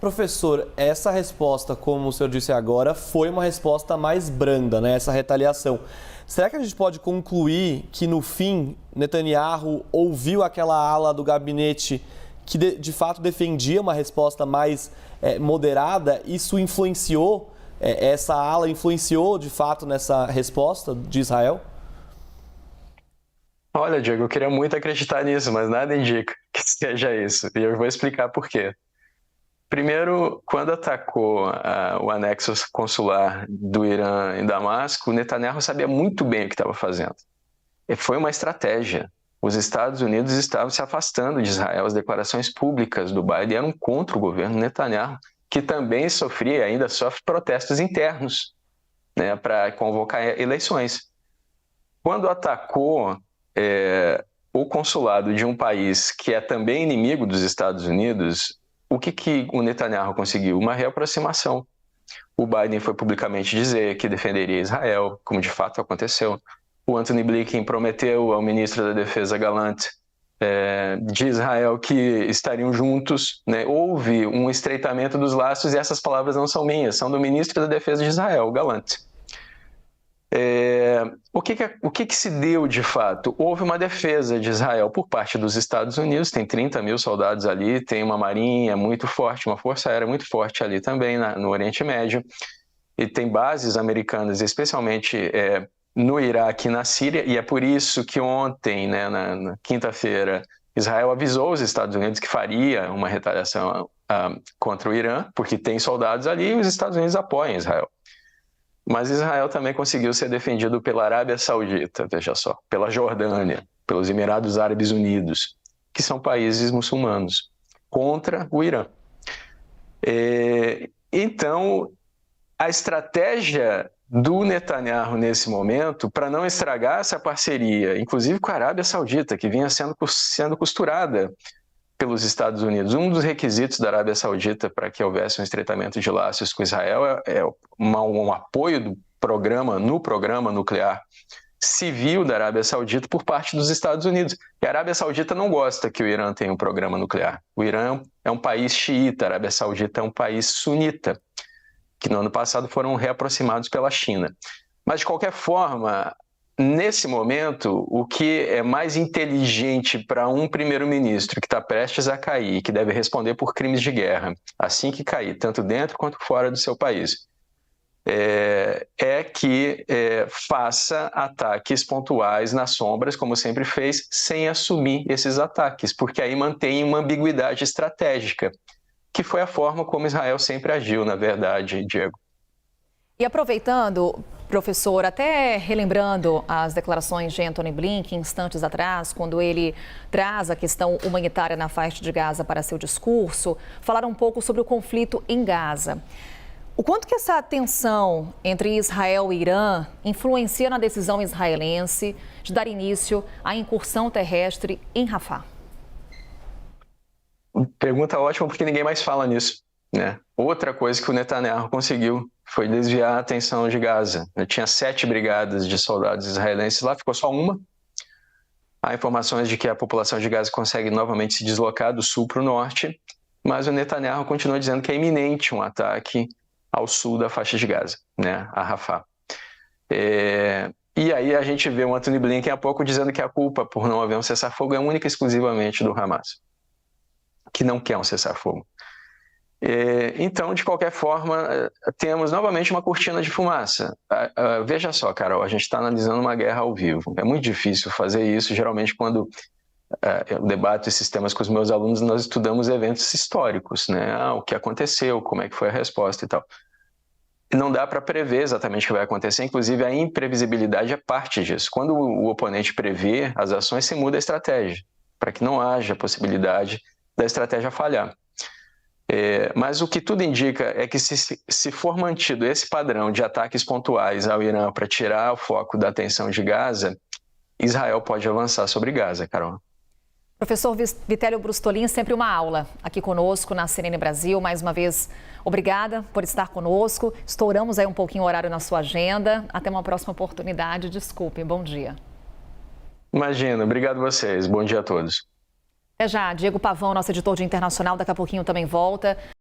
Professor, essa resposta, como o senhor disse agora, foi uma resposta mais branda, né? Essa retaliação. Será que a gente pode concluir que, no fim, Netanyahu ouviu aquela ala do gabinete que, de fato, defendia uma resposta mais moderada? Isso influenciou, essa ala influenciou, de fato, nessa resposta de Israel? Olha, Diego, eu queria muito acreditar nisso, mas nada indica que seja isso. E eu vou explicar por quê. Primeiro, quando atacou o anexo consular do Irã em Damasco, Netanyahu sabia muito bem o que estava fazendo. E foi uma estratégia. Os Estados Unidos estavam se afastando de Israel. As declarações públicas do Biden eram contra o governo Netanyahu, que também sofria e ainda sofre protestos internos, né, para convocar eleições. Quando atacou o consulado de um país que é também inimigo dos Estados Unidos, o que o Netanyahu conseguiu? Uma reaproximação. O Biden foi publicamente dizer que defenderia Israel, como de fato aconteceu. O Antony Blinken prometeu ao ministro da Defesa Gallant de Israel que estariam juntos, né? Houve um estreitamento dos laços e essas palavras não são minhas, são do ministro da Defesa de Israel, Gallant. O que se deu de fato? Houve uma defesa de Israel por parte dos Estados Unidos, tem 30 mil soldados ali, tem uma marinha muito forte, uma força aérea muito forte ali também no Oriente Médio, e tem bases americanas, especialmente no Iraque e na Síria, e é por isso que ontem, né, na quinta-feira, Israel avisou os Estados Unidos que faria uma retaliação contra o Irã, porque tem soldados ali e os Estados Unidos apoiam Israel. Mas Israel também conseguiu ser defendido pela Arábia Saudita, veja só, pela Jordânia, pelos Emirados Árabes Unidos, que são países muçulmanos, contra o Irã. Então, a estratégia do Netanyahu nesse momento, para não estragar essa parceria, inclusive com a Arábia Saudita, que vinha sendo costurada pelos Estados Unidos. Um dos requisitos da Arábia Saudita para que houvesse um estreitamento de laços com Israel é um apoio do programa nuclear civil da Arábia Saudita por parte dos Estados Unidos. E a Arábia Saudita não gosta que o Irã tenha um programa nuclear. O Irã é um país xiita, a Arábia Saudita é um país sunita, que no ano passado foram reaproximados pela China. Mas, de qualquer forma, nesse momento, o que é mais inteligente para um primeiro-ministro que está prestes a cair, que deve responder por crimes de guerra, assim que cair, tanto dentro quanto fora do seu país, que faça ataques pontuais nas sombras, como sempre fez, sem assumir esses ataques, porque aí mantém uma ambiguidade estratégica, que foi a forma como Israel sempre agiu, na verdade, Diego. E aproveitando, professor, até relembrando as declarações de Antony Blinken instantes atrás, quando ele traz a questão humanitária na faixa de Gaza para seu discurso, falar um pouco sobre o conflito em Gaza. O quanto que essa tensão entre Israel e Irã influencia na decisão israelense de dar início à incursão terrestre em Rafah? Pergunta ótima, porque ninguém mais fala nisso, né? Outra coisa que o Netanyahu conseguiu foi desviar a atenção de Gaza. Tinha 7 brigadas de soldados israelenses lá, ficou só uma. Há informações de que a população de Gaza consegue novamente se deslocar do sul para o norte, mas o Netanyahu continua dizendo que é iminente um ataque ao sul da faixa de Gaza, né, a Rafah. E aí a gente vê o Antony Blinken há pouco dizendo que a culpa por não haver um cessar-fogo é única e exclusivamente do Hamas, que não quer um cessar-fogo. Então, de qualquer forma, temos novamente uma cortina de fumaça. Veja só, Carol, a gente está analisando uma guerra ao vivo. É muito difícil fazer isso. Geralmente, quando eu debato esses temas com os meus alunos, nós estudamos eventos históricos, né? O que aconteceu, como é que foi a resposta e tal. Não dá para prever exatamente o que vai acontecer, inclusive a imprevisibilidade é parte disso. Quando o oponente prevê as ações, se muda a estratégia, para que não haja possibilidade da estratégia falhar. Mas o que tudo indica é que se for mantido esse padrão de ataques pontuais ao Irã para tirar o foco da atenção de Gaza, Israel pode avançar sobre Gaza, Carol. Professor Vitélio Brustolin, sempre uma aula aqui conosco na CNN Brasil. Mais uma vez, obrigada por estar conosco. Estouramos aí um pouquinho o horário na sua agenda. Até uma próxima oportunidade. Desculpe, bom dia. Imagina, obrigado a vocês. Bom dia a todos. Até já, Diego Pavão, nosso editor de internacional, daqui a pouquinho também volta.